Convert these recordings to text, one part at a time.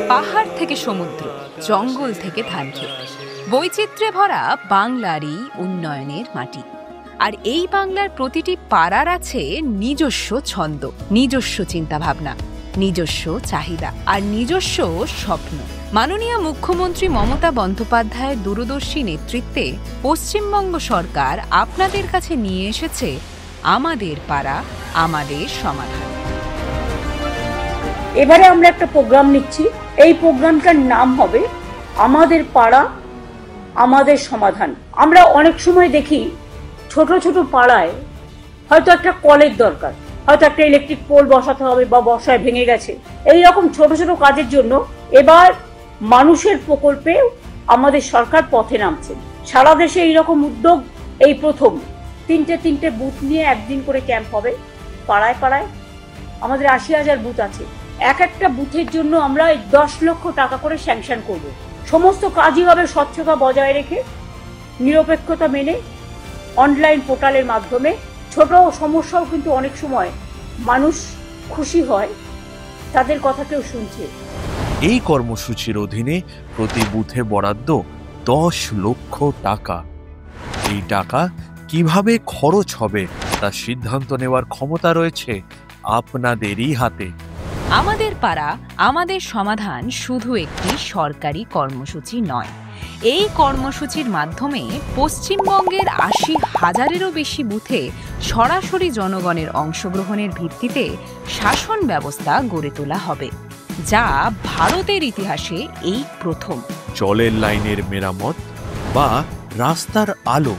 পাহাড় থেকে সমুদ্র, জঙ্গল থেকে ধানক্ষেত, বৈচিত্র্যে ভরা বাংলারই উন্নয়নের মাটি। আর এই বাংলার প্রতিটি পাড়ার আছে নিজস্ব ছন্দ, নিজস্ব চিন্তাভাবনা, নিজস্ব চাহিদা আর নিজস্ব স্বপ্ন। মাননীয় মুখ্যমন্ত্রী মমতা বন্দ্যোপাধ্যায়ের দূরদর্শী নেতৃত্বে পশ্চিমবঙ্গ সরকার আপনাদের কাছে নিয়ে এসেছে আমাদের পাড়া, আমাদের সমাধান। এবারে আমরা একটা প্রোগ্রাম নিচ্ছি। এই প্রোগ্রামটার নাম হবে আমাদের পাড়া, আমাদের সমাধান। আমরা অনেক সময় দেখি ছোট ছোট পাড়ায় হয়তো একটা কলের দরকার, হয়তো একটা ইলেকট্রিক পোল বসাতে হবে বা বসায় ভেঙে গেছে। এই রকম ছোট ছোট কাজের জন্য এবার মানুষের প্রকল্পে আমাদের সরকার পথে নামছে। সারা দেশে এইরকম উদ্যোগ এই প্রথম। তিনটে বুথ নিয়ে একদিন করে ক্যাম্প হবে পাড়ায় পাড়ায়। আমাদের ৮০,০০০ বুথ আছে। এক একটা বুথের জন্য আমরা 10 লক্ষ টাকা করে স্যাংশন করব। সমস্ত কাজই হবে স্বচ্ছতা বজায় রেখে, নিরপেক্ষতা মেনে, অনলাইন পোর্টালের মাধ্যমে। ছোট সমস্যাও কিন্তু অনেক সময় মানুষ খুশি হয়, তাদের কথা কেউ শুনছে। এই কর্মসূচির অধীনে প্রতি বুথে বরাদ্দ 10 লক্ষ টাকা। এই টাকা কিভাবে খরচ হবে তার সিদ্ধান্ত নেওয়ার ক্ষমতা রয়েছে আপনাদেরই হাতে। আমাদের পাড়া, আমাদের সমাধান শুধু একটি সরকারি কর্মসূচি নয়। এই কর্মসূচির মাধ্যমে পশ্চিমবঙ্গের ৮০,০০০-এরও বেশি বুথে সরাসরি জনগণের অংশগ্রহণের ভিত্তিতে শাসন ব্যবস্থা গড়ে তোলা হবে, যা ভারতের ইতিহাসে এই প্রথম। জলের লাইনের মেরামত বা রাস্তার আলো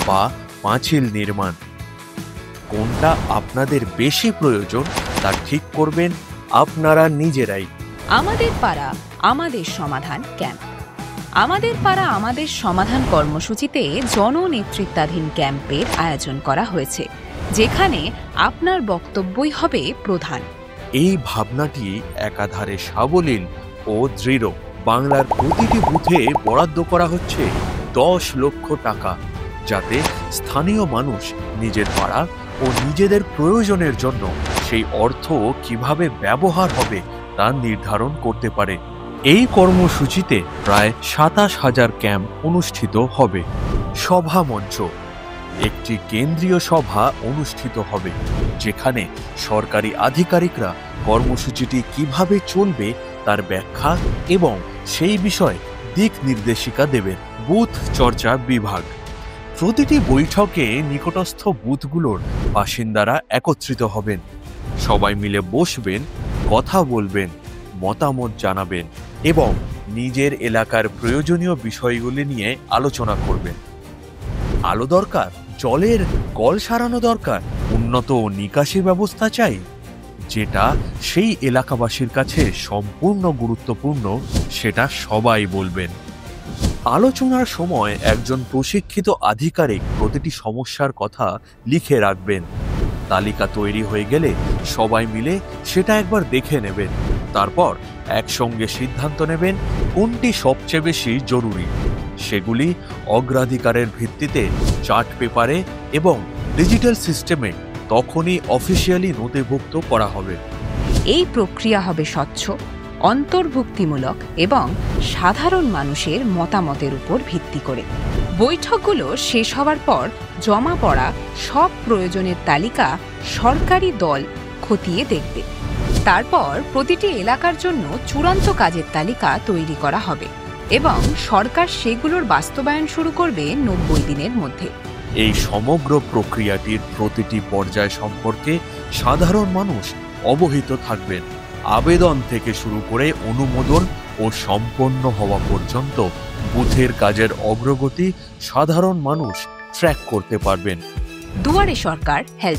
বা পাঁচিল নির্মাণ, কোনটা আপনাদের বেশি প্রয়োজন তা ঠিক করবেন আপনারা নিজেরাই। আমাদের পাড়া, আমাদের সমাধান ক্যাম্প। আমাদের পাড়া, আমাদের সমাধান কর্মসূচিতে জননেতৃত্বাধীন ক্যাম্পের আয়োজন করা হয়েছে, যেখানে আপনার বক্তব্যই হবে প্রধান। এই ভাবনাটি একাধারে সাবলীল ও দৃঢ়। বাংলার প্রতিটি বুথে বরাদ্দ করা হচ্ছে 10 লক্ষ টাকা, যাতে স্থানীয় মানুষ নিজের পাড়া ও নিজেদের প্রয়োজনের জন্য সেই অর্থ কিভাবে ব্যবহার হবে তা নির্ধারণ করতে পারে। এই কর্মসূচিতে প্রায় ২৭,০০০ ক্যাম্প অনুষ্ঠিত হবে। সভা মঞ্চ, একটি কেন্দ্রীয় সভা অনুষ্ঠিত হবে, যেখানে সরকারি আধিকারিকরা কর্মসূচিটি কিভাবে চলবে তার ব্যাখ্যা এবং সেই বিষয়ে দিক নির্দেশিকা দেবেন। বুথ চর্চা বিভাগ, প্রতিটি বৈঠকে নিকটস্থ বুথগুলোর বাসিন্দারা একত্রিত হবেন। সবাই মিলে বসবেন, কথা বলবেন, মতামত জানাবেন এবং নিজের এলাকার প্রয়োজনীয় বিষয়গুলি নিয়ে আলোচনা করবেন। আলো দরকার, জলের কল সারানো দরকার, উন্নত নিকাশি ব্যবস্থা চাই, যেটা সেই এলাকাবাসীর কাছে সম্পূর্ণ গুরুত্বপূর্ণ, সেটা সবাই বলবেন। আলোচনার সময় একজন প্রশিক্ষিত আধিকারিক প্রতিটি সমস্যার কথা লিখে রাখবেন। তালিকা তৈরি হয়ে গেলে সবাই মিলে সেটা একবার দেখে নেবেন। তারপর একসঙ্গে সিদ্ধান্ত নেবেন কোনটি সবচেয়ে বেশি জরুরি। সেগুলি অগ্রাধিকারের ভিত্তিতে চার্ট পেপারে এবং ডিজিটাল সিস্টেমে তখনই অফিসিয়ালি নথিভুক্ত করা হবে। এই প্রক্রিয়া হবে স্বচ্ছ, অন্তর্ভুক্তিমূলক এবং সাধারণ মানুষের মতামতের উপর ভিত্তি করে। বৈঠকগুলো শেষ হওয়ার পর জমা পড়া সব প্রয়োজনের তালিকা সরকারি দল খতিয়ে দেখবে। তারপর প্রতিটি এলাকার জন্য চূড়ান্ত কাজের তালিকা তৈরি করা হবে এবং সরকার সেগুলোর বাস্তবায়ন শুরু করবে ৯০ দিনের মধ্যে। এই সমগ্র প্রক্রিয়াটির প্রতিটি পর্যায় সম্পর্কে সাধারণ মানুষ অবহিত থাকবেন। আবেদন থেকে শুরু করে অনুমোদন ও সম্পন্ন হওয়া পর্যন্ত বুথের কাজের অগ্রগতি সাধারণ মানুষ ট্র্যাক করতে পারবেন। দুয়ারে সরকার হেল্প